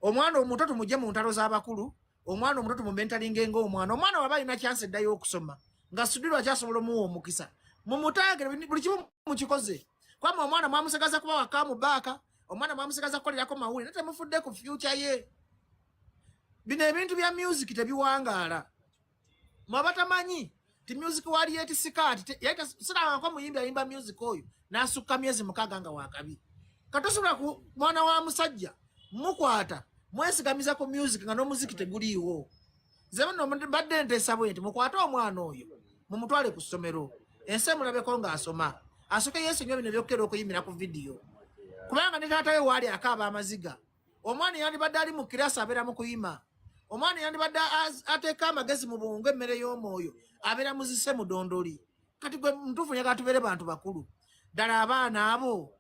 omwana omuto tumugye mu ntalo z'abakulu omwana omuto tumumentalinge ng'omwana waba alina chance eddayo okusoma nga sudirwa kyasobola omuwa omukisa mumutagire buli kimu mukikoze kwama omwana mwamusegaza kuba wakamu baaka omwana mwamusegaza kukolerako mawulire nate mufudde ku future ye bino ebintu bya music tebiwangaala mwabatamanyi ti music wali yeti sikati yaita sira kwa muyimbi ayimba music oyo nasukka myezi mukaga nga wakabi katosobola ku mwana wa musajja mukwata mwesigamiza ku music nga no muziki teguliwo zeba no badde ntesabwe nti mukwata omwana oyo mumutwale ku ssomero ense mulabeko nga asoma asoke yesu nyo bino byokero okuyimira ku video kubanga ne taata we wali akaba amaziga omwana yandi badde ali mu kirasa abera mu kuyima omwana yandi badde ateka amagezi mu bunge mmere y'omwoyo abera muzise mu dondoli kati gwe mtufu nyaga tubere bantu bakulu dala abaana abo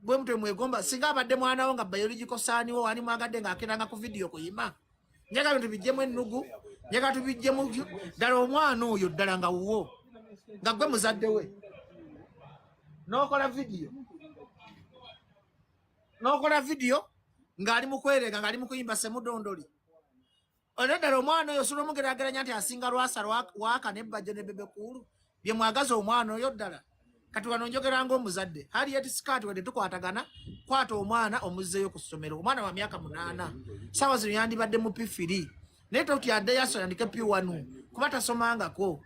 gwe mtu mwegomba singa abadde mwana wo nga biological sani wo ani mwagadde nga akiranga ku video kuyima nyaga bintu bijjemu ennugu nyaga tubijjemu dala omwana oyo dala nga wuwo nga gwe muzadde we nokola video nga ali mu kwerega nga ali mu kuyimba semudondoli oledala omwana oyo solo mugerageranya nti asinga lwasa waka ne Bajjo ne bebe kulu bye mwagaza omwana oyo ddala kati wano njogeranga omuzadde hali yeti sikati wede tukwatagana kwata omwana omuzzeyo ku ssomero omwana wa myaka 8 sawa zino yandibadde mu P3 naye toti adde yaso yandike P1 kuba tasomangako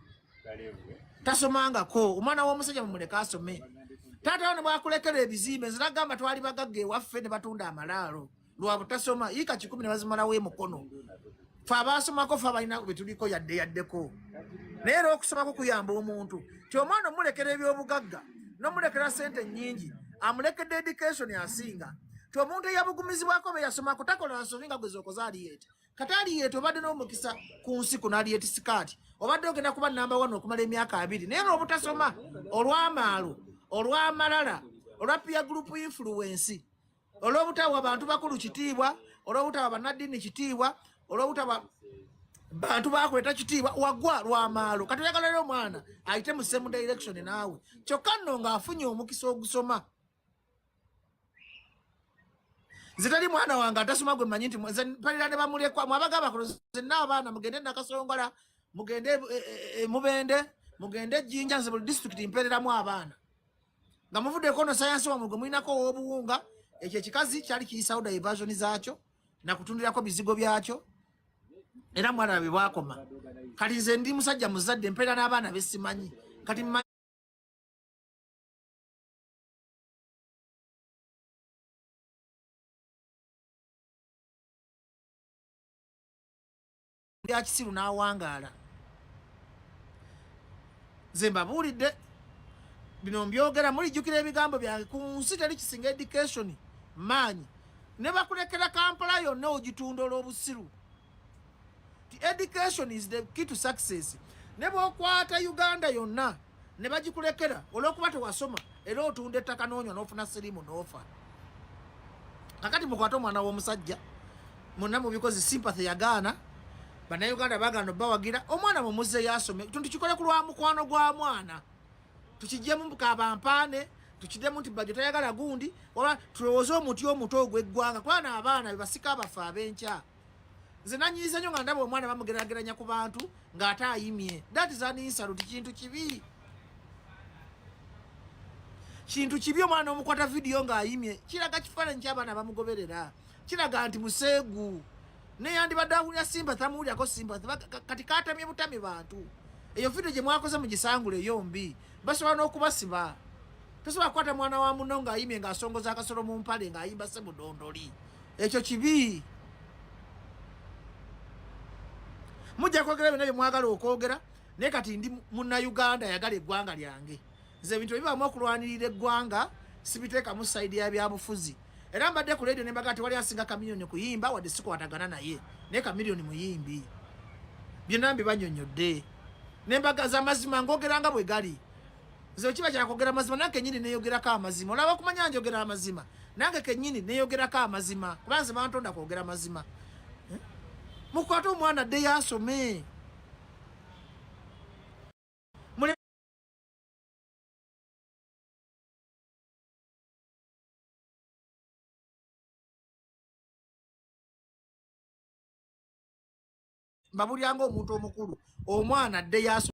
omwana w'omusajja mumuleka asome taata wano bwakulekera ebizimbe nziragamba twali bagagge waffe ne batunda amalaalo lwa butasoma yika 10 ne bazimalawo emukono fe abasomako fe abalina betuliko yaddeko naye era okusomako kuyamba omuntu ti omwana omulekera ebyobugagga nomulekera sente nnyingi amulekedde education asinga ti omuntu eyabugumizibwako be yasomako takola nsobi nga gwe zookoza aliyeti kati aliyeti obadde n'omukisa ku nsi kuno aliyeti sikaati obadde ogenda kuba namba 1 okumala emyaka 2 naye olw'obutasoma olw'amaalo olw'amalala olwa peer group influence olw'obutawa abantu bakulu kitiibwa olw'obutawa bannaddiini kitiibwa olw'obutawa bantu bakweta kitiibwa wagwa lw'amaalo kati oyagala era omwana ayite mu same direction naawe kyokka nno ng'afunye omukisa ogusoma zitali mwana wange atasoma gwe manyi nti mpalira ne bamulekwa mwabagamba kulo zenna abaana mugende Nakasongola mugende Mubende mugende Jinja nze buli district mpereramu abaana nga muvuddeko no science wamwe gwe mulinako obuwunga ekyo ekikazi kyali kiyisawo diversion zaakyo nakutundirako bizigo byakyo era mwana be bwakoma kati nze ndi musajja muzadde mperera n'abaana besimanyi kati ya kisiru n'awangaala nze mbabuulidde bino mbyogera mulijjukira ebigambo byange ku nsi teri kisinga education maanyi ne bakulekera Kampala yonna ogitunda olw'obusiru ti education is the key to success ne bw'okwata Uganda yonna ne bagikulekera olw'okuba tewasoma era otunda ettaka n'onywa n'ofuna sirimu n'ofa kakati mukwata omwana w'omusajja monna mu bikozi sympathy yagaana bannayuganda bagaana bawagira omwana mumuzzeyo asome tukikole ku lwa mukwano gwa mwana tukijjemu kabampaane tukiddemu nti Bajjo tayagala gundi oba tulowooze omuti omuto ogw'eggwanga kubana abaana bebasika abafe ab'enkya nze nanyiiza nnyo nga ndaba omwana bamugerageranya ku bantu ng'ate ayimye that is an insult kintu kibi omwana omukwata vidiyo ng'ayimye kiraga kifaananyi ky'abaana bamugoberera kiraga nti museegu naye yandibadde awulira sympathy amuwulyako sympathy kati katamye butami bantu eyo vidiyo gye mwakoze mugisangule eyo mbi basobola n'okubasiba tosobola kukwata mwana wa muno ng'ayimye ng'asongoza akasolo mu mpale ng'ayimba semudondoli ekyo kibi mujja kwogera byonna bye mwagala okwogera naye kati ndi munnayuganda ayagala eggwanga lyange nze ebintu ebibamu okulwanirira eggwanga sibiteekamu sayidi ya byabufuzi era mbadde ku leediyo ne mbaga tewali asinga Kamiliyoni kuyimba wadde sikwatagana naye naye Kamiliyoni muyimbi byonna mbibanyonyodde ne mbagaza amazima ng'ogeranga bwe gali nze kiba kyakwogera amazima nange kennyini neeyogerako amazima olaba okumanya njogera amazima nange kennyini neeyogerako amazima kuba nze bantonda kwogera amazima mukwate omwana addeyo asome mbabulyanga omuntu omukulu omwana dde yaso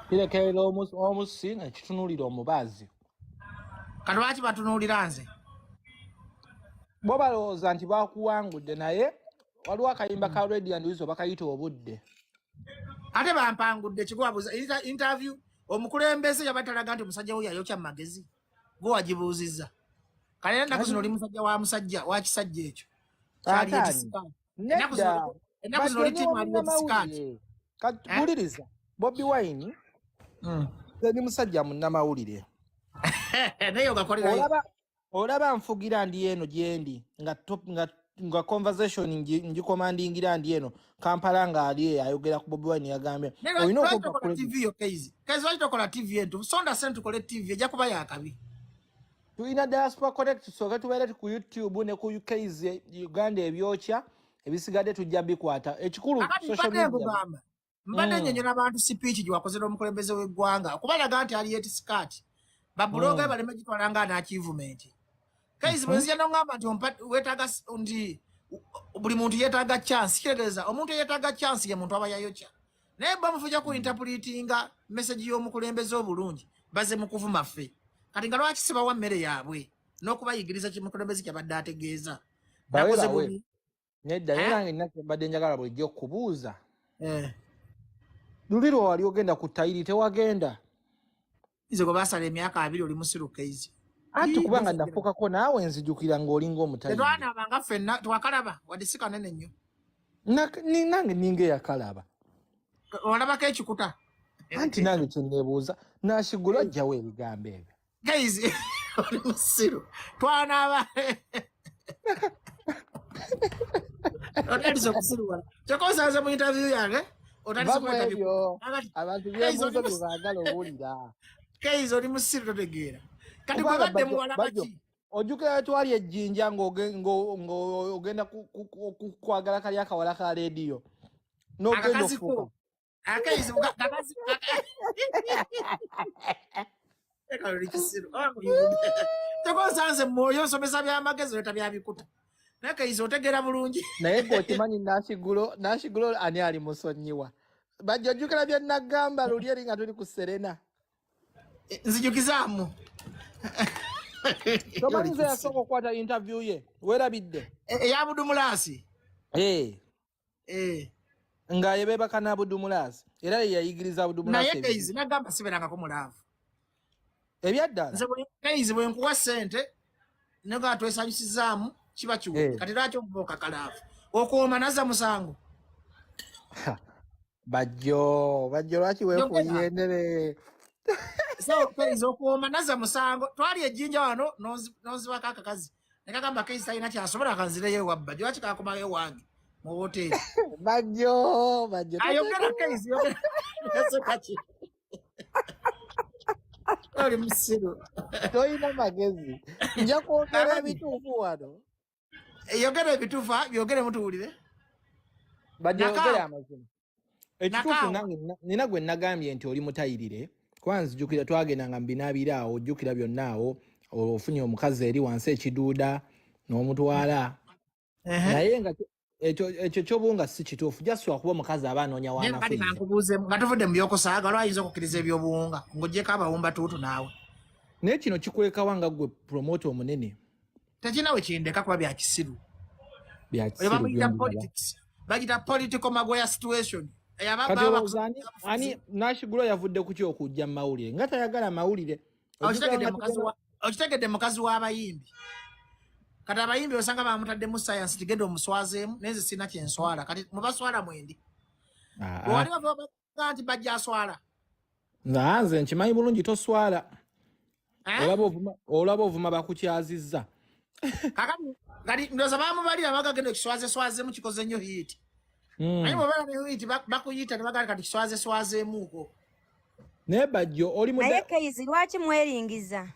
kirekerera omusi nga kitunulira omubaazi kati lwaki batunuulira nze bo balowooza nti bakuwangudde naye waliwo akayimba ka Radiant Weasel bakayita obudde ate bampangudde kigwabuuza interview omukulembeze yabatalaga nti omusajja we yayokya mu magezi gwe wagibuuzizza kale ennaku zino oli musajja wa musajja wa kisajja ekyo kyali ekisikaati ennaku zino oli tiimu aliwo ekisikaati katuwuliriza Bobi Wine ni musajja munnamawulire naye ogakolera olaba nfugira ndi eno gyendi nga conversation ngikomandingira ndi eno Kampala nga ali ayogera ku Bobi Wine yagambye olina okukola TV yo kezi lwaki tokola TV entu sonda sente tukole TV ejja kuba yakabi tulina Diaspora Connect soke tubeere ku YouTube ne ku UK's Uganda ebyokya ebisigadde tujja bikwata ekikulu social media mbadde nnyonnyola abantu speech gye wakozera omukulembeze w'eggwanga okubalaga nti ali etisikati babuloga baleme gitwala nga n'achievement kaizi bwenzija nongamba nti wetaaga nti buli muntu yeetaaga chance kitegeeza omuntu yeetaaga chance ye muntu aba yayokya naye bamufuja ku interpretinga message y'omukulembeze obulungi baze mu kuvuma ffe kati nga lwaki sibawa mmere yaabwe n'okubayigiriza kimukulembeze kyabadde ategeeza nakoze bubi nedda naye nange mbadde njagala bulijjo okubuuza luli lwe wali ogenda ku tayiri tewagenda ize gwe basala emyaka 2 oli musiru kaizi ati kubanga ndafukako naawe nzijukira ng'olinga omutayiri tetwanabanga ffenna twakalaba wadde si kanene nnyo nange ninga eyakalaba olabako ekikuta anti nange kyenneebuuza naashigula ajjawo ebigambo ebyo kaizi oli musiru twanaba Otandise okusiruwala. Kyokosanze mu interview yange. Otandise ebyo abantu byebuuzo bye baagala owulira. Keizo oli musiru totegeera. Kati gwe badde muwala baki? Ojjukira twali ejjinja ng'ogenda kwagala kali akawala ka leediyo. N'ogenda okufuuka. Akeizo kakazi. Ekaloli kisiru. Kyokosanze mwoyo nsomesa by'amagezi leta byabikuta. Nakeizo otegeera bulungi. Naye gwokimanyi Nashigulo ani ali musonyiwa. Bajjo ojjukira bye nagamba luli eri nga tuli ku Serena. Nzijukizaamu. Tomanyize yasooka okukwata interview ye. Weerabidde. Eya Budumulasi. Nga yebeebaka na Budumulasi. Era ye yayigiriza Budumulasi. Naye Keizi nagamba siberangako mulaavu. Ebyaddala. Nze Keizi bwe nkuwa ssente nga twesanyusizaamu kiba kiwedde. Kati lwaki omuboka kalaavu? Okuuma nazza musango. Bajjo lwaki weefuuyiye endere? So Keizi okuuma nazza musango. Twali ejjinja wano nonzibako akakazi. Ne kagamba Keizi talina kyasobola akanzireyo ewa Bajjo. Lwaki kakomayo ewange mu woteeri? Bajjo. Ayogera Keizi yogera. Oli musiru. Toyina magezi. Nja kwogera ebituufu wano. Yogera ebituufu byogere mutuwulire. Bajjo yogera amazima. Ekituufu nange nina gwe nagambye nti oli mutayirire. Kwanza jjukira twagendanga mu binaabiro awo ojjukira byonna awo ofunye omukazi eri wansi ekiduuda n'omutwala. Naye nga ekyo ky'obunga si kituufu jaswa kuba omukazi aba anoonya waanafunye. Nga tuvudde mu byokusaaga lwayinza okukkiriza ebyobuwunga ng'oggyeko abawumba tuutu naawe. Naye kino kikulekawa nga gwe promoter omunene. Tekirina we kindeka kuba bya kisiru. Bagita political Magoya situation. Ani Nashigulo yavudde ku ky'okujja mu mawulire nga tayagala mawulire. Okitegedde mukazi w'abayimbi. Kati abayimbi osanga bamutaddemu science tigende omuswazeemu nenze sina kyenswala. Kati mubaswala mwendi. Wali bavuga nti bajja aswala. Nze nkimanyi bulungi toswala. Olaba ovuma bakukyazizza. Kati ndoza bamubalira bagagenda ekiswazeemu kikoze nnyo hiti. Naye bw'obeera ne hiti bakuyita ne bagala kati kiswazeemuuko. Naye Bajjo oli naye Keizi lwaki mweringiza?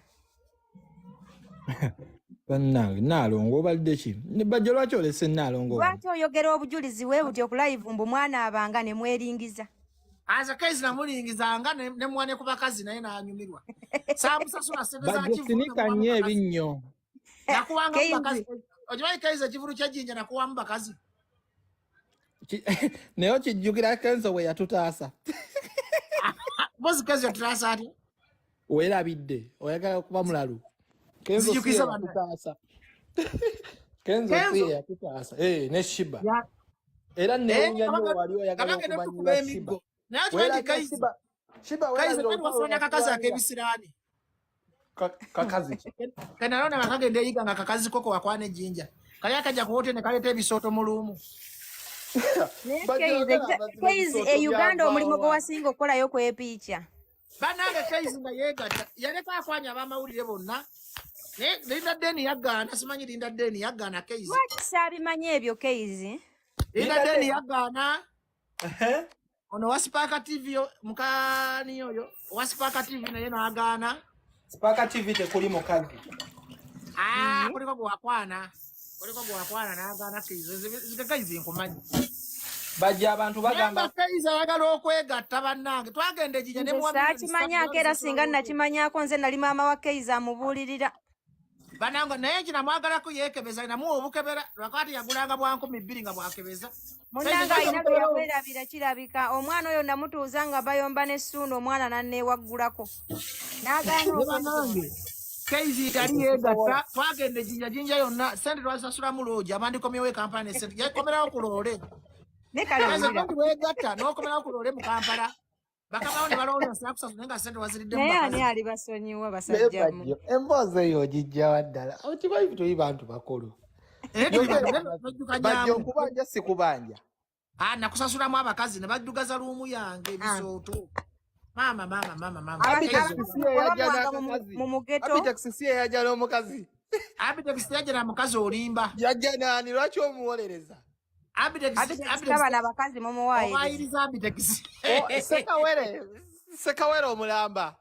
Bannange Naalongo obalidde ki? Bajjo lwaki olese Naalongo? Lwaki oyogera obujulizi bwe buti okulive mbu mwana abanga ne mweringiza? Aza Keizi namulingizanga ne mwane ku bakazi naye n'anyumirwa. Saamusasula ssente za Bajjo sinika nnyo ebinnyo. Nakuwanga mu bakazi. Okimanyi Keizi ekivulu ky'ejjinja nakuwamu bakazi. Naye okijjukira Kenzo bwe yatutaasa. Bozi Keizi yatutaasa atya? Weerabidde oyagala okuba mulalu. Kenzo si yatutaasa. Kenzo si yatutaasa. Ne Shiba. Era newunya nnyo wali oyagala okumanyira Shiba. Naye okimanyi Keizi. Shiba Keizi wafuna kakazi ak'ebisiraani. Kakazi ki? Kenalona bakagenda eyiga nga kakazi koko wakwana ejjinja. Kali akajja ku wote ne kaleeta ebisooto mu luumu. Keizi Uganda omulimu gwe wasinga okukolayo kwepiikya. Bannange Keizi nga yeegatta yaleka akwanya ab'amawulire bonna. Linda Deni yaggaana simanyi Linda Deni yaggaana Keizi. Lwaki saabimanyi ebyo Keizi? Linda Deni yaggaana. Ono wa Spark TV mukaani oyo wa Spark TV naye n'agaana. Spark TV tekuli mukazi. Kuliko gwe wakwana. Kuliko gwe wakwana n'agaana Keizi. Zikakaizi nkumanyi. Bajja abantu bagamba Keizi ayagala okwegatta bannange. Twagenda ejjinja ne muwa. Saakimanyako era singa nakimanyako nze nali maama wa Keizi amubuulirira. Banango naye kina mwagalako yeekebeza namuwa obukebera lwakati yagulanga bwa 2,000 nga bwakebeza. Munnanga alina bwe yakwerabira kirabika omwana oyo namutuuza nga bayomba n'essuuna omwana nanneewaggulako. N'agaana Keizi yali yeegatta twagenda ejjinja yonna ssente twasasulamu loogi abandikomyewo ekampala n'essente yakomerawo ku loole. Ne kale weegatta n'okomerawo ku loole mu Kampala. Bakabawo ne balowooza sinakusasula naye nga ssente waziridde mu bakazi. Naye ani ali basonyiwa basajjamu? Emboozi eyo ogijjawa ddala. Okimanyi tuli bantu bakulu. Bajja okubanja si kubanja. Nakusasulamu abakazi ne baddugaza luumu yange ebisooto. Mama. Mu mugeto. Taxi si eyajja n'omukazi. Abitex yajja mukazi olimba. Yajja nani lwaki omuwolereza? Abitex tabana bakazi mumuwaayiriza. Owaayiriza Abitex. Sekawere omulamba.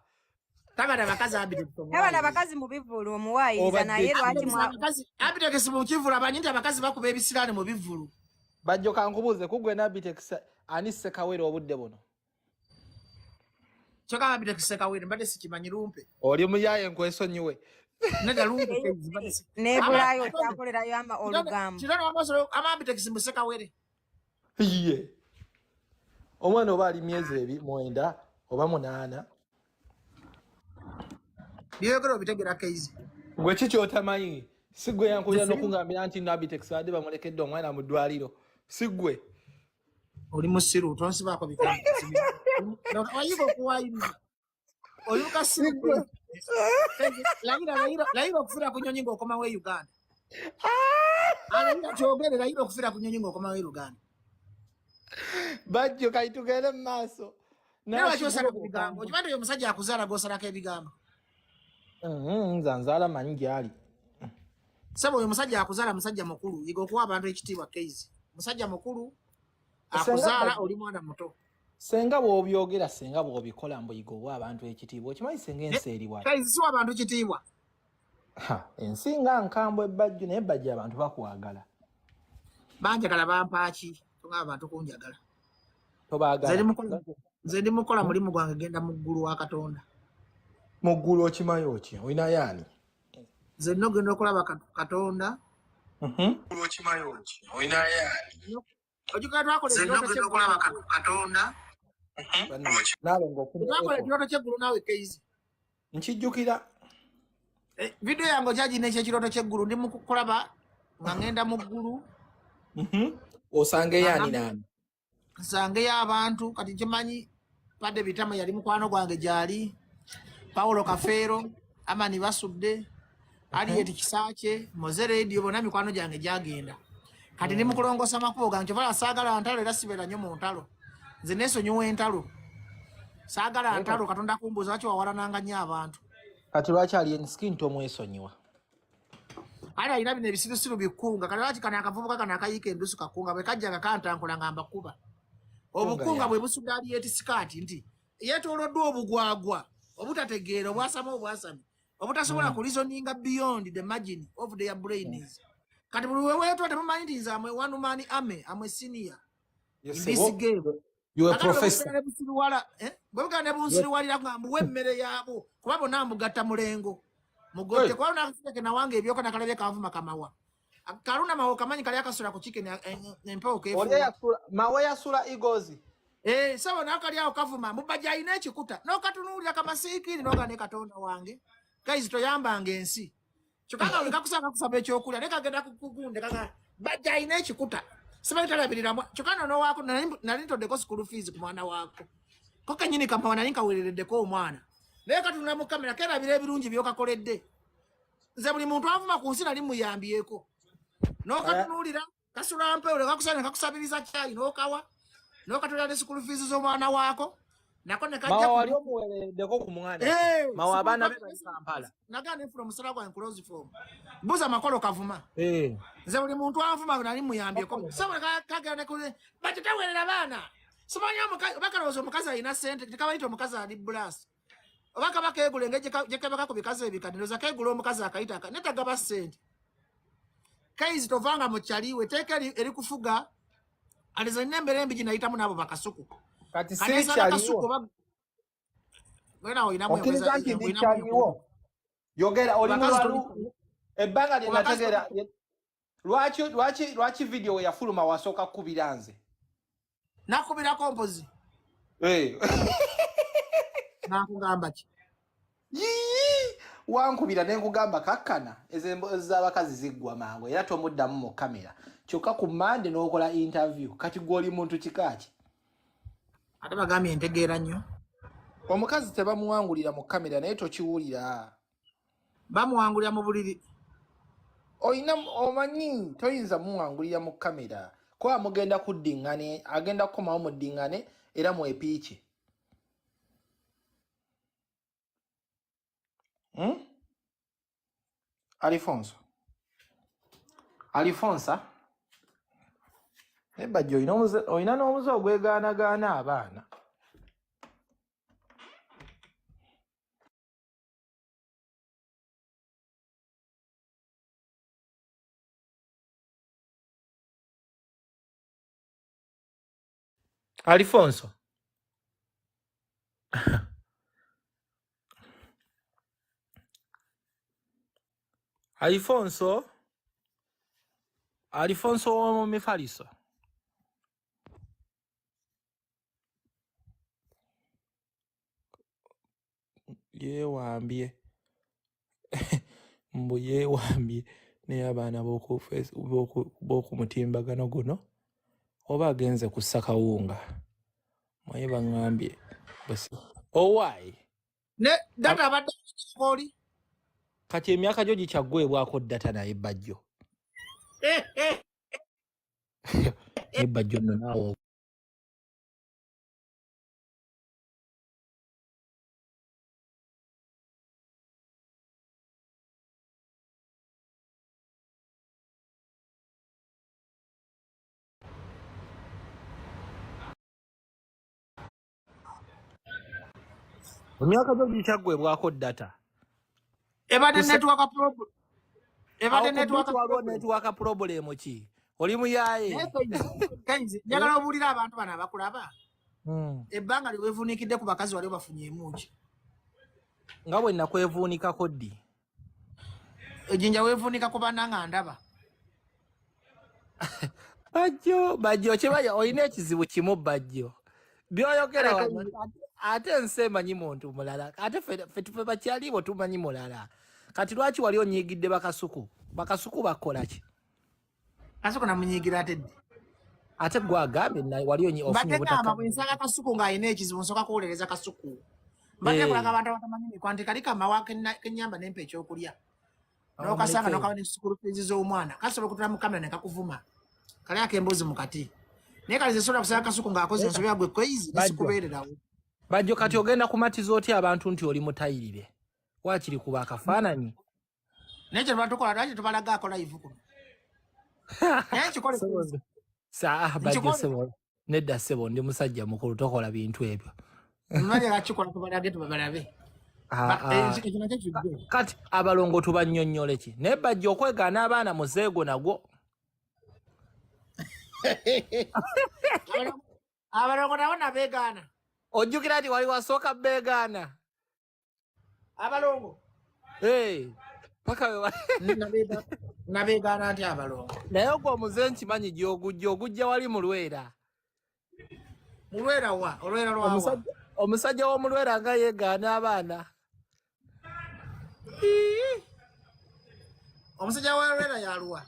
Tabana bakazi Abitex omuwaayiriza. Tabana bakazi mu bivvulu omuwaayiriza naye lwaki Abitex mu kivulu abanyinti abakazi bakuba ebisiraani mu bivvulu. Bajjo kankubuuze kugwe na Abitex ani Sekawere obudde buno? Choka Abitex Sekawere mbadde sikimanyi lumpe. Oli muyaye nkwesonyiwe. Nega lumpe nebulayo kyakolerayo olugambo. Kirano amaso Abitex mu Sekawere. Iye. Omwana oba ali myezi 9 oba 8. Byogero bitegera keizi. Gwe kiki otamanyi? Sigwe yankuja nokungambira nti no Abitex ade bamulekedde omwana mu ddwaliro. Sigwe. Oli musiru tonsibaako bigambo. Oyigo kuwayiriza. Oyuka sigwe. Layira okufira ku nnyonyi ng'okomawo e Uganda. Alayira kyogere layira okufira ku nnyonyi ng'okomawo e Uganda. Bajjo kati tugende mu maaso. Lwaki osala ku bigambo? Okimanyi oyo omusajja akuzaala gw'osalako ebigambo. Nze nzaala manyi gyali. Sebo oyo musajja akuzaala musajja mukulu. Yiga okuwa abantu ekitiibwa keizi. Musajja mukulu akuzaala oli mwana muto. Senga bw'obyogera senga bw'obikola mbu yiga owa abantu ekitiibwa. Okimanyi senga ensi eri wali. Keizi si abantu kitiibwa. Ensi nga nkambwe Bajjo naye Bajjo abantu bakwagala. Banjagala bampaaki. Tunga abantu kunjagala. Tobaagala. Nze ndi mukola mulimu gwange genda mu ggulu wa Katonda. Mu ggulu okimanyi oki? Oyina yaani? Nze nogenda okulaba Katonda. Okimanyi oki? Oyina yaani? Ojukira twakola ekirooto Katonda. Twakola ekirooto ky'eggulu naawe keizi. Nkijjukira. Video yange kyagina ekirooto ky'eggulu ndi mu kulaba nga ngenda mu ggulu. Osange yaani nani? Nsange y'abantu kati kimanyi padde bitama yali mukwano gwange gyali. Paulo Kafeero, Amani Basudde, Aliet Kisaache, Moze Radio bonna mikwano gyange gyagenda. Kati ndi mukulongosa makubo gange kyova saagala ntalo era sibeera nnyo mu ntalo. Nze neesonyiwa entalo. Saagala ntalo Katonda kumbuuza lwaki wawalananga nnyo abantu. Kati lwaki ali enskin tomwesonyiwa? Ali alina bino ebisirusiru bikunga kati lwaki kano akavubuka kano akayiika endusu kakunga bwe kajjanga kantankula ngamba kuba. Obukunga bwe busudde Aliet sikaati nti yeetooloddwa obugwagwa. Obutategeera obwasame obutasobola ku reasoninga beyond the margin of their brains. Kati buli weweetwa temumanyi nti nze amwe one man army amwe senior in this game. You are professor. Bwe bugane bunsiriwalira ngamba wemmere yaabo kuba bonna mugatta mulengo mugotte kwa nakaseke na wange ebyoka nakalabye kanvuma kamawa karuna mawo kamanyi kali akasula ku chicken empewo kefu oli yasula mawe yasula igozi. Sawa nakali awo kavuma mubajja ina ekikuta nokatunulira kamasiikiri nogane Katonda wange guys toyambanga ensi kyokanga oli kakusanga kusaba ekyokulya ne kagenda kukugunde kaka bajja ina ekikuta simanyi talabirira kyokanga no wako nali ntoddeko school fees ku mwana wako ko kanyini kama nali nkawerereddeko omwana naye katunula mu kamera kerabira ebirungi byokakoledde nze buli muntu avuma ku nsi nali muyambyeko nokatunulira kasula mpewo kakusanga kakusabiriza chai nokawa nokatulira school fees z'omwana wako nako nekajja mawa wali omuwereddeko ku mwana mawa abaana be bali Kampala nagane from musala gwa close from buza makolo kavuma nze buli muntu avuma nali muyambyeko sawa kagenda kule bati tawerera baana simanyi bakaloza omukazi alina sente tikabayita omukazi ali blast obaka bakegule ngejekebaka ku bikazi ebikadinoza kegula omukazi akayita netagaba sente kaizi tovanga mu kyaliwe teka eri kufuga aliza nembere mbi jinayitamu nabo bakasuku kati sekyaliwo bwana oyina mwe mweza yogera oli mwalu ebbanga lye nategera lwaki video we yafuluma wasooka kukubira nze nakubira kompozi nakugamba ki wankubira nenkugamba kakkana ez'abakazi ziggwa mangu era tomuddamu mu kamera kyokka ku Mande n'okola interview kati gw'oli muntu kikaaki ate bagambye ntegeera nnyo omukazi tebamuwangulira mu kamera naye tokiwulira bamuwangulira mu buliri oyina omanyi toyinza muwangulira mu kamera kuba mugenda kuddingane agenda kukomawo mu ddingane era mwepiiki Alifonsa Bajjo oyina n'omuze ogwegaanagaana abaana. Alifonso. Alifonso w'omumifaliso. Yeewambye. Mbu yeewambye n'abaana b'okumutimbagano guno oba agenze kussa kawunga. Mwaye baŋŋambye. Owaayi. Ne data abadde oli. Kati emyaka gyo gikyaggwebwako data naye Bajjo. Ne Bajjo nno naawe. Emyaka gyo gikyaggwebwako data. Ebadde network problem. Network problem ki? Oli muyaye. Kanzi njagala obulira abantu bana abakulaba. Ebbanga liwevunikidde ku bakazi wali bafunye emuki. Nga bwe nakwevuunika koddi. Ejinja wevunika ku bananga ndaba. Bajjo kibaja oyina ekizibu kimu Bajjo. Byoyogera ate nsemanyi muntu mulala. Ate fe tufe bakyalibo tumanyi mulala. Kati lwaki wali onyigidde bakasuku? Bakasuku bakola ki? Kasuku namunyigira ate gwe agambye wali ofunye obutaka. Bateka bwensanga kasuku ng'ayina ekizibu nsoka kuwolereza kasuku. Mbadde kulaga abantu abatamanyi mikwante kali kamawa kenyamba n'empa ekyokulya. N'okasanga n'okaba n'esukulu fees z'omwana. Kasobola okutula mu kamera ne kakuvuma. Kali ak'embuzi mu kati. Naye kali zisobola kusanga kasuku ng'akoze ensobi yagwe kweizi nesikubeererawo. Bajjo kati ogenda kumatiza otya abantu nti oli mutayirire? Wakiri kuba akafaananyi? Naye kye tubatukola lwaki tubalagaako live kuno? Naye kikole kwezi. Bajjo sebo. Nedda sebo ndi musajja mukulu tokola bintu ebyo. Mmali akikola tubalage tubalabe. Kati abalongo tubannyonnyole ki? Naye Bajjo okwegaana abaana muzeego nagwo. Abalongo nabo nabeegaana. Ojjukira nti wali wasooka beegaana. Abalongo. Paka nabeegaana nti abalongo. Naye ogwo omuze nkimanyi gy'ogujja wali mu Lwera. Mu Lwera wa? Olwera lwawa? Omusajja w'omu Lwera nga yeegaana abaana. Omusajja wa Lwera yaluwa?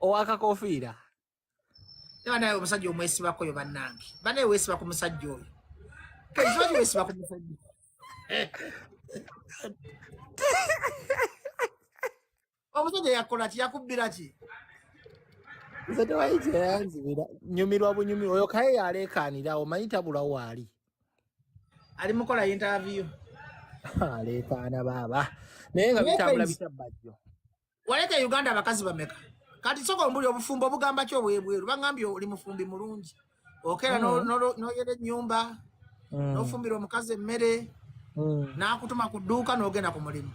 Owakakofiira. Ewa naye omusajja omwesibako yo bannange. Banaye weesiba ku musajja oyo. Kaizoji weesiba ku musajja. Omusajja yakola ki? Yakubbira ki? Nze tewayi kyeyanzibira. Nyumirwa bunyumi. Oyo kaye yaleekaanira omanyi tabula waali. Ali mukola interview. Aleekaana baaba. Naye nga bitambula bitya Bajjo. Waleka Uganda abakazi bameka. Kati soko mbuli obufumbo bugamba ki obwebweru. Bangambye oli mufumbi mulungi. Okera noyera ennyumba. Nofumbira omukazi emmere. N'akutuma ku dduuka n'ogenda ku mulimu.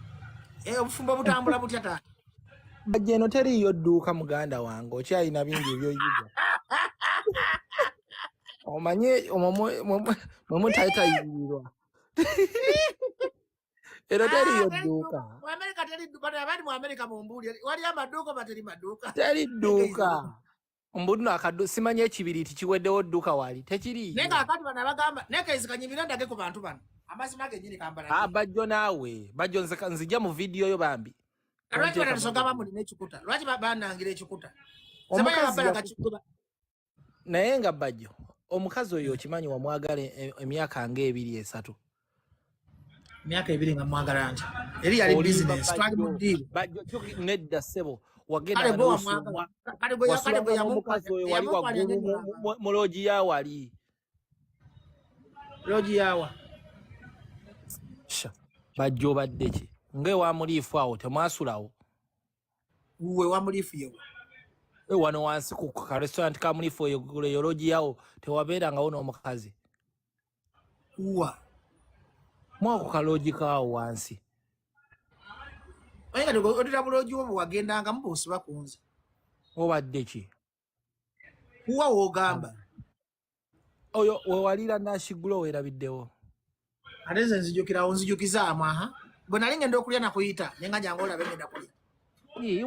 Obufumbo butambula butya taata? Bajjo eno teriyo dduuka muganda wange okyalina bingi ebyoyiga. Omanye mumutayitayirirwa. Ero teriyo dduuka. Mu Amerika teri dduuka. Abandi mu Amerika mumbuli. Wali amaduuka oba teri maduuka? Teri dduuka. Mbuno akaddu simanyi ekibiriiti kiweddewo dduuka wali. Tekiriyo. Naye kakati bano abagamba naye kayizikanyimira ndage ku bantu bano. Amazima gennyini kambala. Bajjo naawe. Bajjo nzija mu vidiyo yo bambi. Lwaki banatusonga bamulina ekikuta? Lwaki banangira ekikuta? Naye nga Bajjo omukazi oyo okimanyi wamwagala emyaka nga 2-3. Emyaka 2 nga mwagala nti. Eri yali business. Twali mu deal. Bajjo nedda sebo. Wagenda omukazi oyo wali waggulu mu loogi ya wali. Loogi yawa. Bajjo obadde ki? Ng'ewa muliifu awo temwasulawo. uwe wamulifu yewe wano wansi ku restaurant ka mulifu eyo logi yawo tewabeerangawo n'omukazi uwa mwako kalogi kaawo wansi oye kati otera bulogi obwo wagendanga muboosi bakunze obadde ki uwa woogamba oyo wewalira nashigulo weerabiddewo ate nze nzijukizaamu aha bwe nali ngenda okulya nakuyita nenga jangu olabe ngenda kulya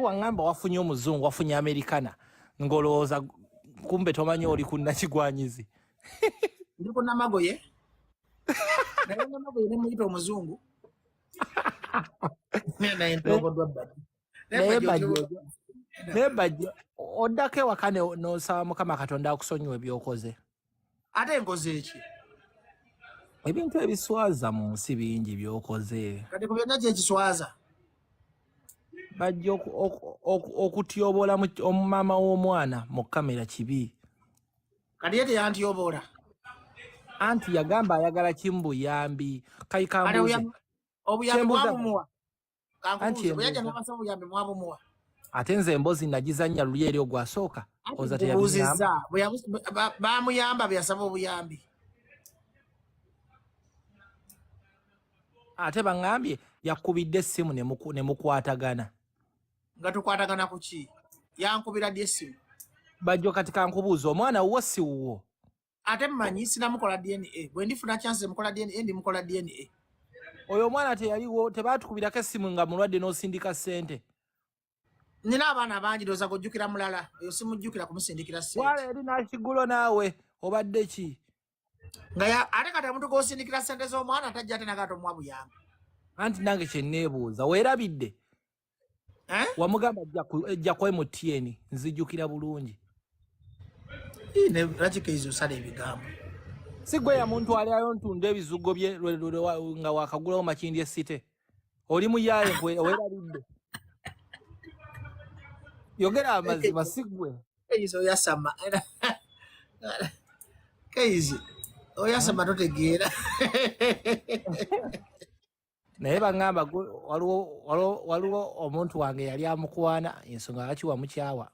waŋŋamba wafunye omuzungu wafunye amerikana ng'olowooza kumbe tomanyi oli ku nakigwanyizi ndi ku namagoye naye namagoye nemuyita omuzungu naye bajjo oddako ewaka n'osaba mukama katonda akusonyiwa ebyokoze ate nkoze eki ebintu ebiswaza mu nsi bingi byokoze kati ku byonna kyekiswaza bajja okutyobola omumama w'omwana mu kamera kibi kati ye teyantyobola anti yagamba ayagala kimbuyambi kayikambuze obuyambi mwabumuwa kankubuuze bwe yajja n'abasaba obuyambi mwabumuwa ate nze emboozi nagizannya luli eri ogwasooka oza teyabuuzizza bamuyamba beyasaba obuyambi ate baŋŋambye yakubidde essimu ne mukwatagana nga tukwatagana ku ki yankubira ddi essimu bajjo kati kankubuuza omwana wuwo si wuwo ate mmanyi sinamukola dna bwe ndifuna chance mukola dna ndimukola dna oyo omwana teyaliwo tebaatukubirako essimu nga mulwadde n'osindika ssente nina abaana bangi ndowooza gojjukira mulala oyo simujjukira kumusindikira ssente wala eri nakigulo naawe obadde ki nga ate kati omuntu g'osindikira ssente z'omwana tajja ate nagata omuwa buyambi anti nange kyenneebuuza weerabidde wamugamba ejja ku MTN nzijjukira bulungi lwaki osala ebigambo si gwe yamuntwalirayo ntunda ebizugo bye nga wakagulawo makindi esite oli muyaaye weerabidde yogera amazima si gwe keizi oyasama keizi oyasama totegeera naye baŋŋamba waliwo omuntu wange yali amukwana ensonga lwaki wamukyawa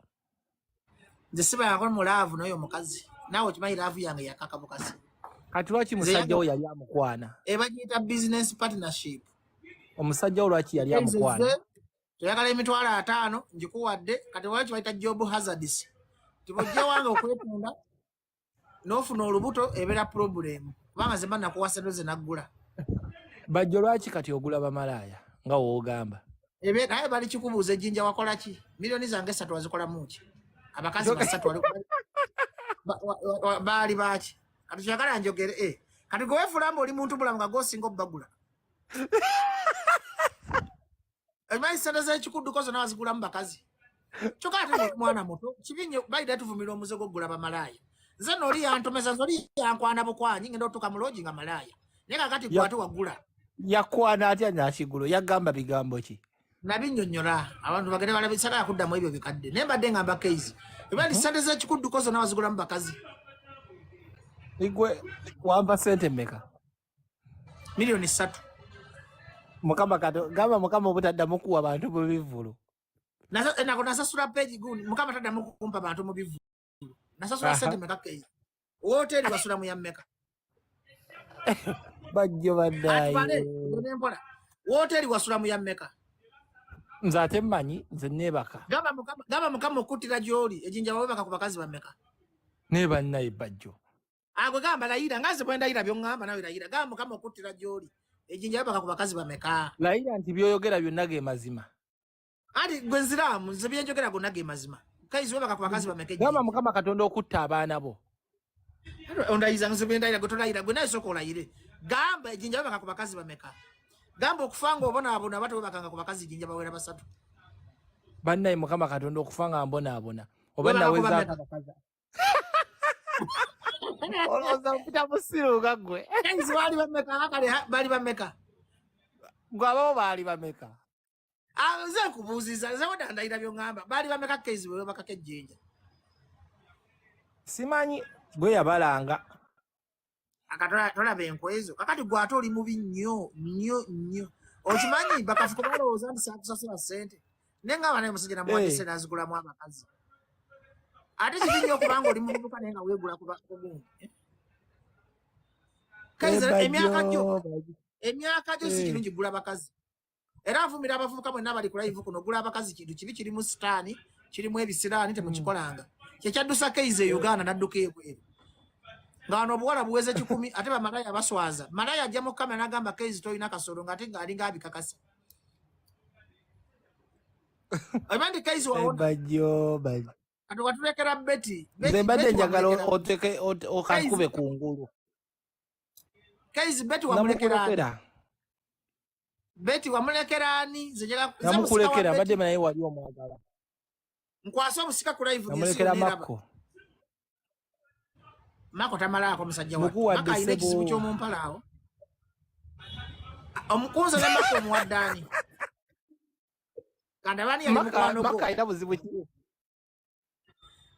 nze sibayako mulaavu naye omukazi naawe okimanyi laavu yange yakaka bukasi kati lwaki musajja wo yali amukwana ebagiyita business partnership omusajja wo lwaki yali amukwana toyagala emitwalo 5 njikuwadde kati waki bayita job hazards tibojja wange okwetunda n'ofuna olubuto ebeera problem kubanga ze banakuwasa ndoze naggula bajjo lwaki kati ogula bamalaaya nga woogamba naye bali kikubuuza ejjinja wakola ki miliyoni zange 3 wazikolamu ki abakazi 3 baali baki kati kyagala njogere kati gwefulambo oli muntu bulamu nga gosinga obbagula emanyi sente z'ekikudduko zonna wazigulamu bakazi kyokka ate mwana muto kibinye bayita tuvumira omuze gwoggula bamalaaya nze nooli yantomeza nzoli yankwana bukwanyi ngenda otuuka mu loogi nga malaaya naye kakati gwate waggula yakwana atya nakigulo yagamba bigambo ki nabinnyonnyola abantu bagende balabisagala kuddamu ebyo bikadde naye mbadde ngamba keizi eba nti sente z'ekikudduko zonna wazigulamu bakazi igwe wampa sente mmeka miliyoni 3 mukama gamba mukama obutaddamu kuwa bantu mu bivvulu nako nasasula peegi gundi mukama taddamu kumpa bantu mu bivvulu nasasula sente mmeka keizi wooteri wasula mu ya mmeka bajjo baddaye nempola wooteri wasula mu ya mmeka nze ate mmanyi nze neebaka gamba mukama okuttira gy'oli ejjinja wabebaka ku bakazi bammeka neeba nnaye bajjo agwe gamba layira nga nze bwe ndayira by'oŋŋamba nawe layira gamba mukama okuttira gy'oli ejjinja wabebaka ku bakazi bammeka layira nti byoyogera byonna ge mazima anti gwe nziraamu nze byenjogera gonna ge mazima kaizi wabebaka ku bakazi bammeka gamba mukama katonda okutta abaana bo ondayiza nze bwe ndayira gwe tolayira gwe naye sooka olayire gamba ejjinja wabebaka ku bakazi bammeka gamba okufa nga obonaabona aba tewebakanga ku bakazi ejjinja bawera 3 bannaye mukama katonda okufa nga mbonaabona oba naweza abakazi olowooza mpita musiruka gwe kaizi baali bammeka kale baali bammeka gwe ababo baali bameka nze nkubuuziza nze wedandayira by'oŋŋamba baali bammeka kaizi bwe webakako ejjinja simanyi gwe yabalanga tolaba enkwezo kakati gwe ate oli mubi nnyo okimanyi bakafuko balowooza nti saakusasula ssente nenga bana musajja namwandise nazigula mu abakazi ate kibinyo okubanga oli muvubuka nenga weegula kuba ogungu Kaiza emyaka gyo si kirungi gula bakazi era avumira abavubuka bonna bali ku live kuno gula abakazi kintu kibi kirimu sitaani kirimu ebisiraani temukikolanga kyekyadusa Kaiza e Uganda nadduka ebweru nga wano obuwala buweze 10 ate bamalaya baswaza malaya ajja mu kamera n'agamba Kaiza tolina kasoro ng'ate ng'alinga abikakasa abandi Kaiza wawona Bajjo ati watulekera Betty nze mbadde njagala oteke okakube ku ngulu Kaiza Betty wamulekera Betty wamulekera ani nzejera namukulekera mbadde naye wali omwagala nkwasa obusika ku live namulekera Mako tamala ko musajja wa Maka ine kisibu kyo mumpalaawo omukunza na Mako muwaddani kanda bani ali mukwano go Maka ina buzibu ki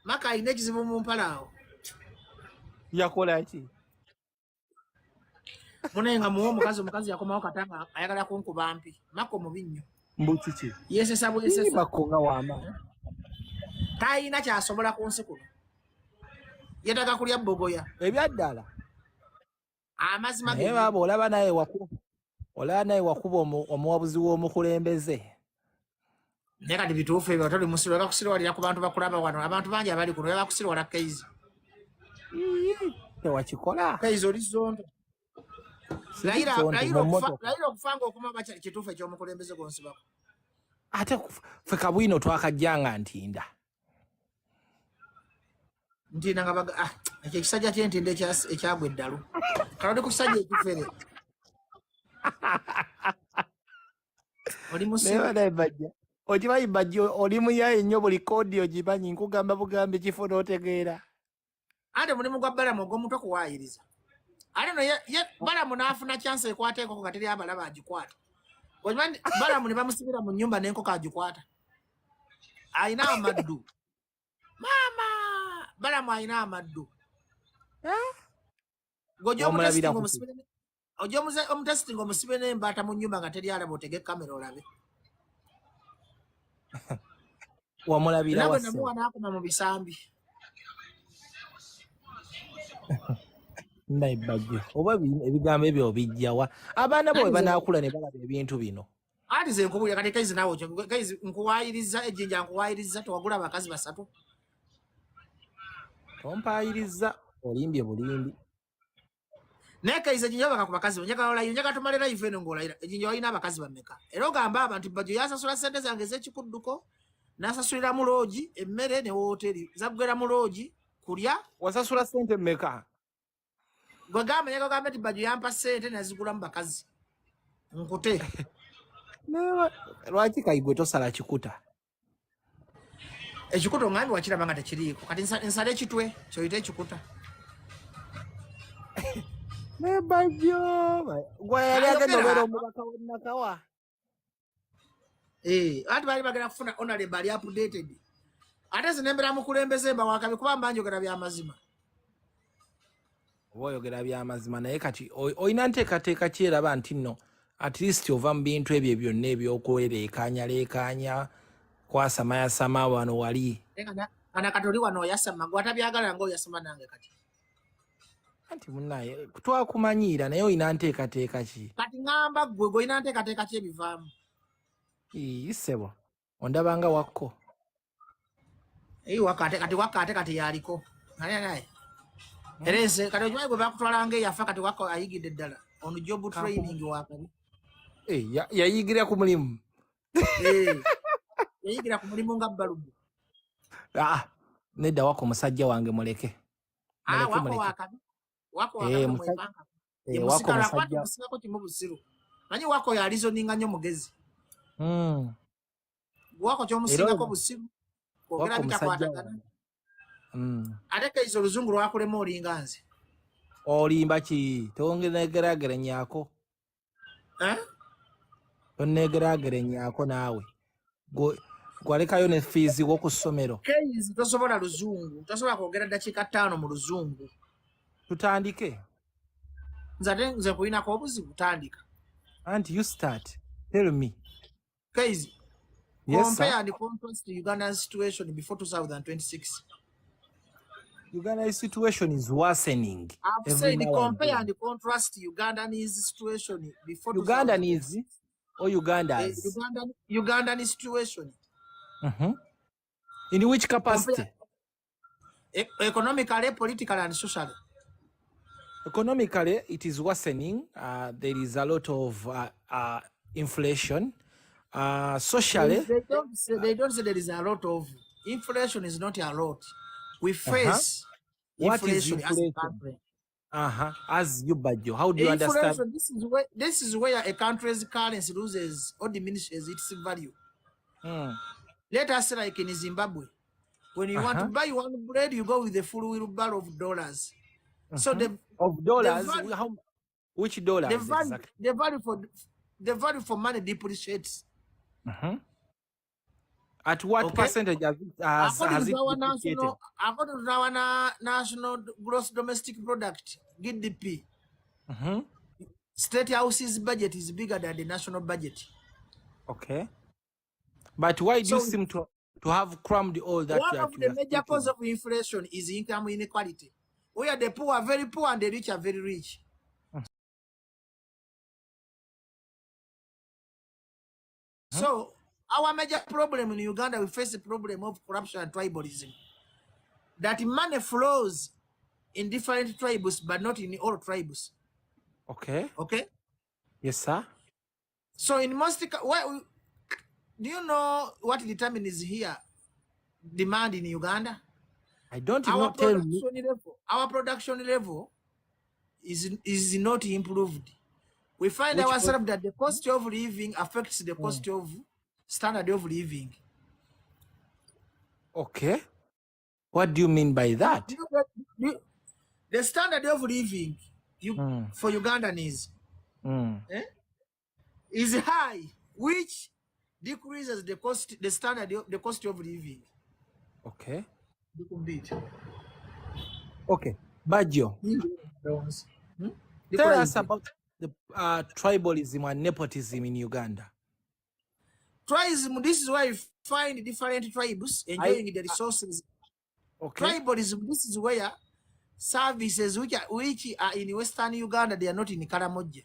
Maka ine kisibu mumpalaawo yakola ki munenga muwo mukazi yakomawo katanga ayagala kunkuba mpi Mako mubinnyo mbuti ki yese sabu yese Mako nga wama tayina kyasobola ku nsi kuno yetaka kulya bogoya ebyaddala amazima ge baba olaba naye wakuba omuwabuzi w'omukulembeze nekati bituufu ebyo toli musiro bakusirwalira ku bantu bakulaba wano abantu bangi abali kuno bakusirwala Kaiza tewakikola Kaiza oli zondo Laira okufanga okuma bacha kituufu ekyomukulembeze gwonsibako ate fe Kabwino twakajjanga ntinda ntina nga baga ekyo ekisajja ky'entinde ekyagwa eddalu kalodi ku kisajja ekifere oli musiba naye bajja okimanyi Bajjo oli muyaye nnyo buli koodi ogimanyi nkugamba bugambi kifo n'otegeera ate mulimu gwa Balamu ogw'omutwe kuwaayiriza ate no Balamu n'afuna chance ekwata enkoko nga teri abalaba agikwata okimanyi Balamu ne bamusibira mu nnyumba n'enkoko agikwata ayina amaddu mama Balamu ayina amaddu omutestinga omusibe n'embaata mu nnyumba nga teri alaba otege kamera olabe wamulabira nawe namuwa n'akoma mu bisambi naye Bajjo oba ebigambo ebyo bijjawa abaana bo bwe banaakula ne balaba ebintu bino ati ze nkubulya kati Kaiza nawe Kaiza nkuwaayiriza ejjinja nkuwaayiriza tewagula abakazi 3 tompaayiriza olimbye bulimbi naye Kaiza ejjinja baka ku bakazi njagala tumale live eno ng'olayira ejjinja walina abakazi bameka era ogamba abantu Bajjo yasasula ssente zange ez'ekikudduko n'asasulira mu loogi emmere ne wooteri zaggwera mu loogi kulya wasasula ssente mmeka gwe gamba nyagagamba nti Bajjo yampa ssente nazigula mu bakazi nkute lwaki kayigwe tosala kikuta ekikuta ongambi wakiraba nga tekiriiko kati nsala ekitwe kyoyita ekikuta ne Bajjo gweyali agenda obeera omubaka wennakawa ati baali bagenda kufuna honorable ali updated ate zinembera mukulembeze mbawakabi kuba mbanjogera byamazima oba oyogera byamazima naye kati olina nteekateeka kyeraba nti nno at least ova mu bintu ebyo byonna ebyokwereekaanyaleekaanya kwasamayasama wano wali ana kati oli wano oyasama gwe atabyagala nga oyasama nange kati anti munaye twakumanyiira naye olina nteekateeka ki kati ngamba gwe olina nteekateeka ki ebivaamu sebo ondabanga wakko wakate kati yaliko naye erese kati okimanyi gwe bakutwalanga eyafa kati wakko ayigidde ddala ono job training wakabi yayigira ku mulimu yayigira ku mulimu nga Balubu nedda wako musajja wange muleke wako musajja kimu busiru manyi wako yalizoninga nnyo mugezi wako kyomusingako busiru kwogera bitakwatagana ate Kaiza oluzungu lwakulema olinga nze olimba ki tongegeraageranyaako tonnegeraageranyaako naawe gwalekayo ne fiizi w'oku ssomero Kaiza tosobola luzungu tosobola kwogera ddakiika 5 mu luzungu tutandike nze kulinako obuzibu tandika anti you start tell me Kaiza Compare and contrast to Uganda's situation before 2026. Uganda's situation is worsening. I've said compare and contrast Uganda's situation before 2026. Uganda's or Uganda's? Ugandan situation. In which capacity? Economically, politically, and socially. Economically, it is worsening. There is a lot of inflation. Socially, they don't say there is a lot of inflation. Is not a lot. We face inflation as a country. As you, Bajjo, how do you understand? This is where a country's currency loses or diminishes its value. Let us say like in Zimbabwe, when you want to buy one bread, you go with the full wheelbarrow of dollars. So of dollars, which dollars? The value for money depreciates. At what percentage has it depreciated? According to our national gross domestic product, GDP, State House's budget is bigger than the national budget. Okay. But why do you seem to have crammed all that? One of the major causes of inflation is income inequality, where the poor are very poor and the rich are very rich. So our major problem in Uganda, we face the problem of corruption and tribalism. That money flows in different tribes, but not in all tribes. Okay. Okay. Yes, sir. So in most, do you know what determines here demand in Uganda? I don't even tell me. Our production level is not improved. We find ourselves that the cost of living affects the cost of standard of living. Okay. What do you mean by that? The standard of living for Ugandans is high, which decreases the cost, the cost of living. Okay. Okay. Bajjo, tell us about the tribalism and nepotism in Uganda. Tribalism, this is why you find different tribes enjoying the resources. Okay. Tribalism, this is where services which are in Western Uganda, they are not in Karamoja.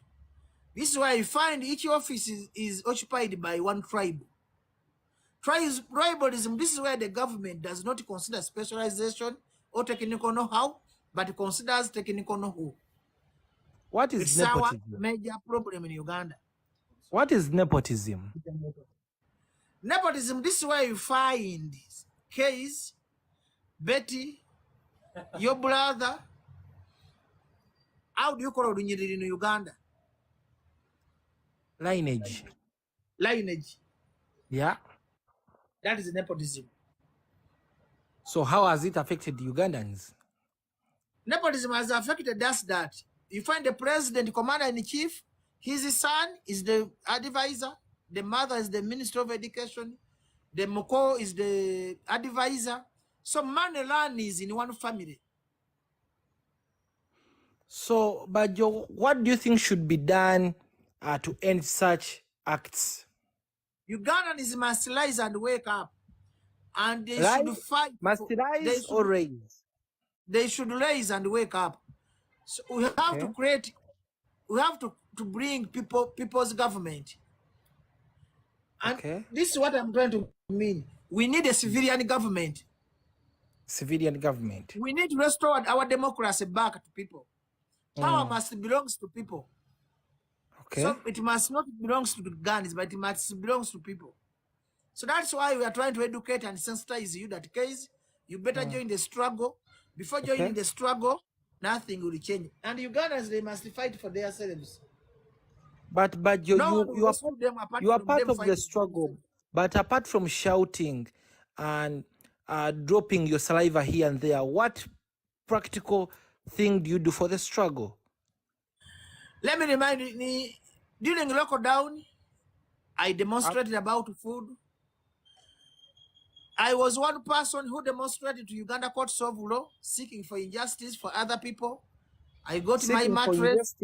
This is why you find each office is occupied by one tribe. Tribalism, this is where the government does not consider specialization or technical know-how, but considers technical know-how. What is nepotism? Our major problem in Uganda. What is nepotism? Nepotism, this is where you find Case, Betty, your brother. How do you call it in Uganda? Lineage. Lineage. Yeah. That is nepotism. So how has it affected the Ugandans? Nepotism has affected us that you find the president, commander-in-chief, his son is the advisor, the mother is the minister of education, the Moko is the advisor. So money land is in one family. So, Bajjo, what do you think should be done to end such acts? Ugandans must rise and wake up, and they should fight. Must rise or raise? They should rise and wake up. So we have to create. We have to bring people's government. And this is what I'm trying to mean. We need a civilian government. Civilian government. We need to restore our democracy back to people. Power must belong to people. Okay. So it must not belong to the guns, but it must belong to people. So that's why we are trying to educate and sensitize you that case you better join the struggle. Before joining the struggle, nothing will change. And Ugandans, they must fight for themselves. But you are part of the struggle. But apart from shouting and dropping your saliva here and there, what practical thing do you do for the struggle? Let me remind you, during lockdown, I demonstrated about food. I was one person who demonstrated to Uganda courts of law, seeking for injustice for other people. I got my mattress.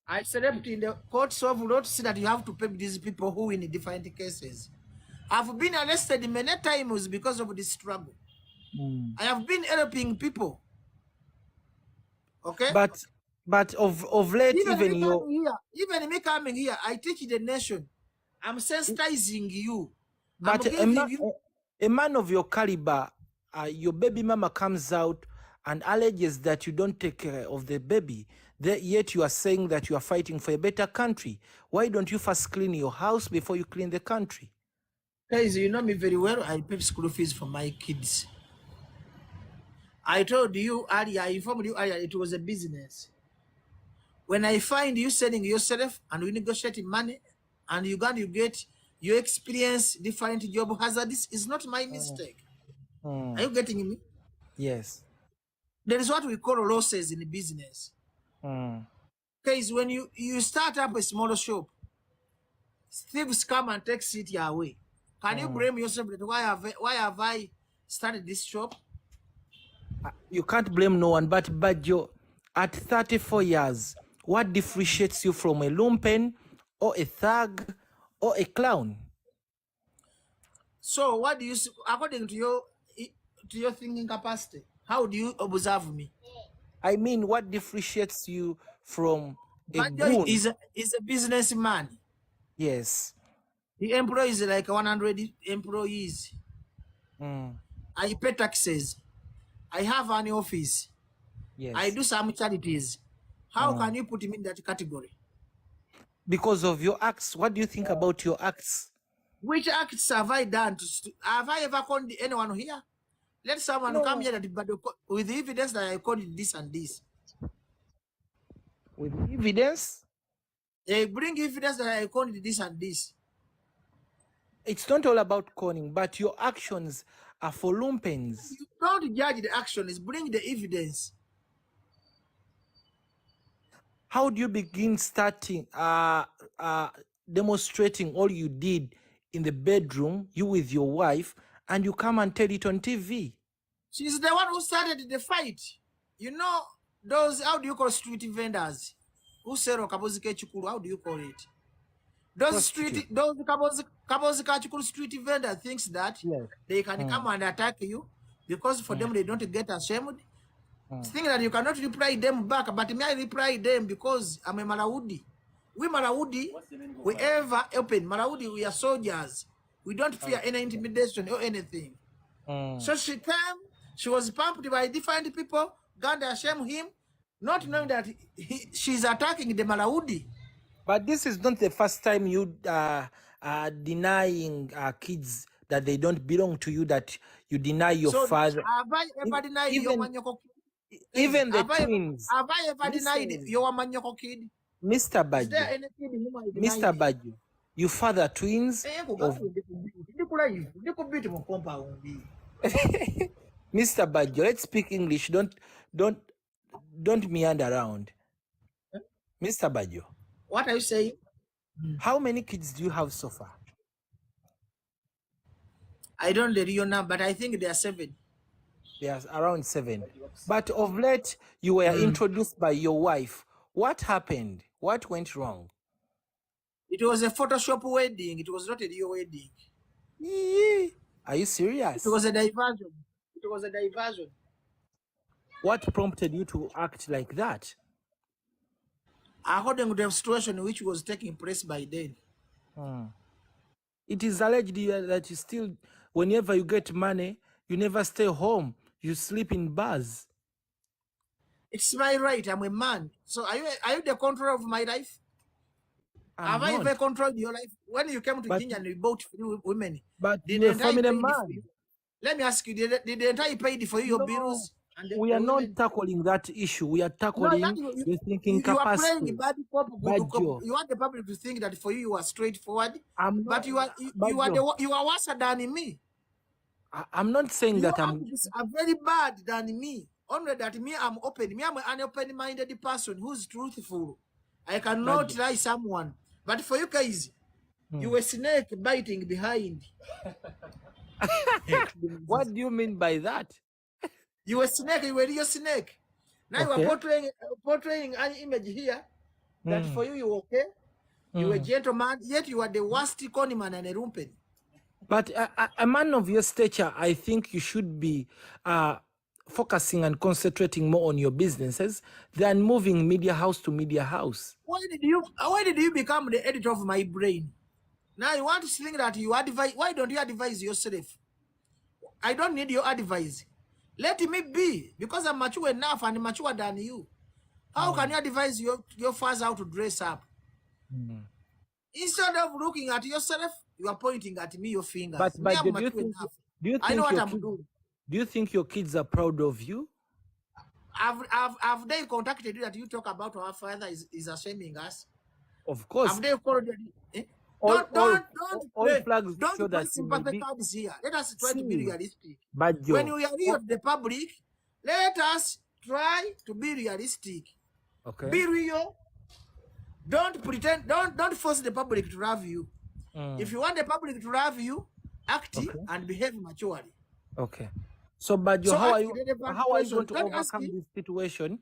I slept in the courts of law to see that you have to pay these people who in different cases. I've been arrested many times because of this struggle. I have been helping people. Okay? But of late, even me coming here, I teach the nation. I'm sensitizing you. But a man of your caliber, your baby mama comes out and alleges that you don't take care of the baby. Yet you are saying that you are fighting for a better country. Why don't you first clean your house before you clean the country? Guys, you know me very well. I pay school fees for my kids. I told you earlier, I informed you earlier, it was a business. When I find you selling yourself and we negotiate money and you experience different job hazards, it's not my mistake. Are you getting me? Yes. There is what we call losses in the business. Because when you start up a small shop, thieves come and take it away. Can you blame yourself that why have I started this shop? You can't blame no one, but Bajjo, at 34 years, what differentiates you from a lumpen or a thug or a clown? So what do you, according to your thinking capacity, how do you observe me? I mean, what differentiates you from a Bajjo goon? is a businessman. Yes. He employs like 100 employees. I pay taxes. I have an office. Yes. I do some charities. How can you put him in that category? Because of your acts. What do you think about your acts? Which acts have I done? Have I ever called anyone here? Let someone come here with evidence that I called this and this. With evidence? Bring evidence that I called this and this. It's not all about conning, but your actions are for lumpens. You don't judge the actions, bring the evidence. How do you begin starting demonstrating all you did in the bedroom, you with your wife, and you come and tell it on TV? She's the one who started the fight. You know, those, how do you call street vendors? Who sell kabozika chukuru, how do you call it? Those kabozika chukuru street vendor thinks that they can come and attack you because for them they don't get ashamed. Think that you cannot reply them back, but me I reply them because I'm a Malaudi. We Malaudi, we ever open. Malaudi, we are soldiers. We don't fear any intimidation or anything. So she came, she was pumped by different people, God ashamed him, not knowing that she's attacking the Malaudi. But this is not the first time you denying kids that they don't belong to you, that you deny your father. Have I ever denied your Manyoko kid? Even the twins. Have I ever denied your Manyoko kid? Mr. Bajjo. Mr. Bajjo, you father twins of... Mr. Bajjo, let's speak English. Don't meander around. Mr. Bajjo. What are you saying? How many kids do you have so far? I don't know the real number, but I think there are 7. There's around 7. But of late, you were introduced by your wife. What happened? What went wrong? It was a Photoshop wedding. It was not a real wedding. Are you serious? It was a diversion. It was a diversion. What prompted you to act like that? According to the situation which was taking place by then. It is alleged that you still, whenever you get money, you never stay home. You sleep in bars. It's my right. I'm a man. So are you the control of my life? Have I ever controlled your life? When you came to Ginger and you bought 3 women, but you're a family man. Let me ask you, did the entire paid for you your bills? We are not tackling that issue. We are tackling your thinking capacity. You are playing bad cop. You want the public to think that for you are straightforward, but you are worse than me. I'm not saying that I'm very bad than me. Only that me, I'm open. Me, I'm an open-minded person who's truthful. I cannot lie someone. But for you guys, you a snake biting behind. What do you mean by that? You a snake. You a real snake. Now you are portraying an image here that for you okay. You a gentleman, yet you are the worst conman and a rumpen. But a man of your stature, I think you should be focusing and concentrating more on your businesses than moving media house to media house. Why did you become the editor of my brain? Now you want to think that you advise. Why don't you advise yourself? I don't need your advice. Let me be, because I'm mature enough and mature than you. How can you advise your father how to dress up? Instead of looking at yourself, you are pointing at me your fingers. But Me, I'm do you mature think enough. do I know you what think I'm doing. do you think your kids are proud of you? Have they contacted you that you talk about our father is shaming us? Of course. Have they called you? Eh? All flags Don't show play that you may sympathy be. cards here. Let us try to be realistic. Bajjo. When we are here with the public, let us try to be realistic. Okay. Be real. Don't pretend. Don't force the public to love you. If you want the public to love you, act and behave maturely. Okay. So, Bajjo, So how are you going to don't overcome this situation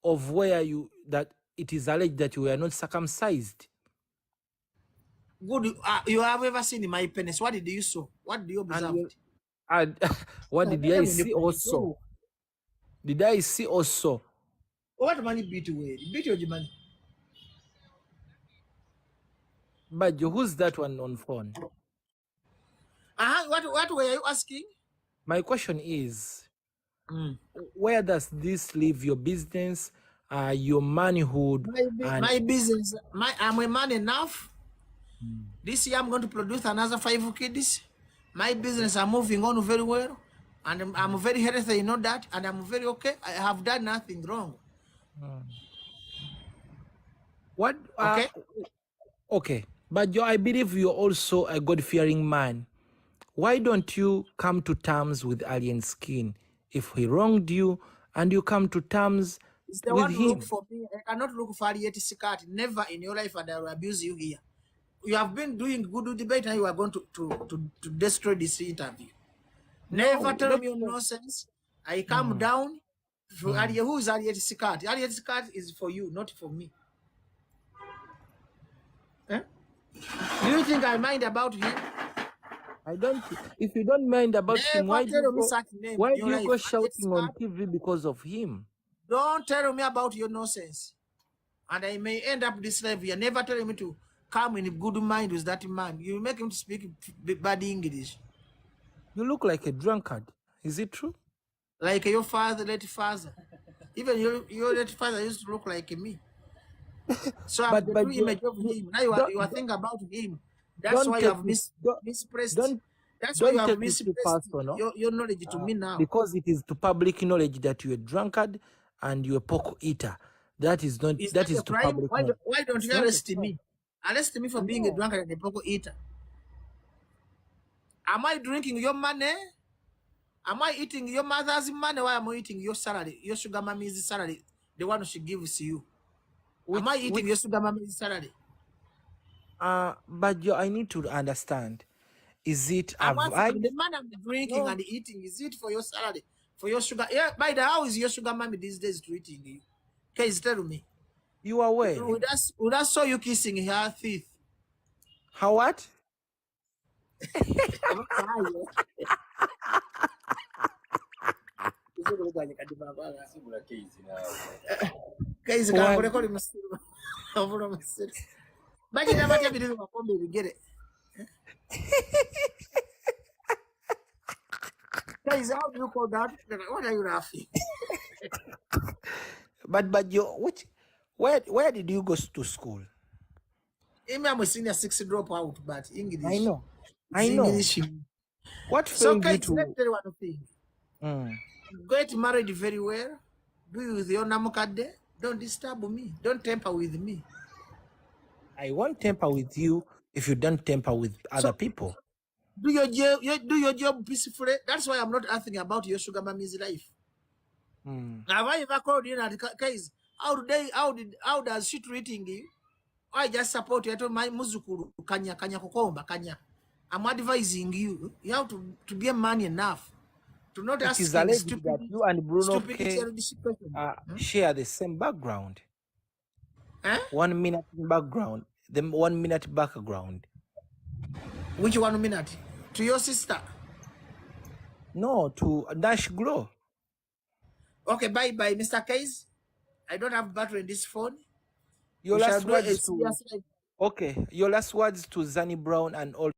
of where that it is alleged that you were not circumcised? Good. You have ever seen my penis? What did you saw? What did you observe? What did I see also? Did I see also? What money beat away? Beat your money. Bajjo, who's that one on phone? What were you asking? My question is, where does this leave your business, your manhood? My business. I'm a man enough. This year I'm going to produce another 5 kids. My business are moving on very well. And I'm very healthy, you know that. And I'm very okay. I have done nothing wrong. What? Okay. Okay. But I believe you're also a God-fearing man. Why don't you come to terms with Alien Skin? If he wronged you and you come to terms it's the with one him. Look for me. I cannot look for Yeti Sikat. Never in your life and I will abuse you here. You have been doing good debate and you are going to destroy this interview. Never tell me nonsense. I calm down. Who is Ariet Sikat? Ariet Sikat is for you, not for me. Eh? Do you think I mind about him? I don't. If you don't mind about him, why do you go shouting on TV because of him? Don't tell me about your nonsense. And I may end up this level. You're never telling me to come in a good mind with that man. You make him speak bad English. You look like a drunkard. Is it true? Like your late father. Even your late father used to look like me. So I'm the true image of him. Now you are thinking about him. That's why you have mispressed. That's why you have mispressed your knowledge to me now. Because it is to public knowledge that you're a drunkard and you're a pork eater. That is not. That is to public knowledge. Why don't you arrest me? Arrest me for being a drunkard and a pork eater. Am I drinking your money? Am I eating your mother's money? Why am I eating your salary? Your sugar mommy's salary, the one she gives you. Am I eating your sugar mommy's salary? But I need to understand. Is it the man I'm drinking and eating? Is it for your salary? For your sugar? Yeah. By the how is your sugar mommy these days treating you? Please tell me. You are where? Would I saw you kissing her teeth? How what? Guys, can't record him. But you never tell me to we get it. Guys, how do you call that? What are you laughing? But you where did you go to school? I'm a senior 6 dropout, but English. I know. English. What so guys, let me tell you one thing. Get married very well. Do with your namukade. Don't disturb me. Don't tamper with me. I won't tamper with you if you don't tamper with other people. Do your job peacefully. That's why I'm not asking about your sugar mommy's life. Have I ever called you and guys? How does she treating you? I just support you. I told my muzukuru kanya kukomba kanya. I'm advising you. You have to be a man enough to not ask stupid that you and Bruno share the same background. 1 minute background. The 1 minute background. Which 1 minute? To your sister? No, to Dash Grow. Okay, bye, Mr. Case. I don't have battery in this phone. Your We shall last do a words to serious- okay. Your last words to Zanny Brown and all.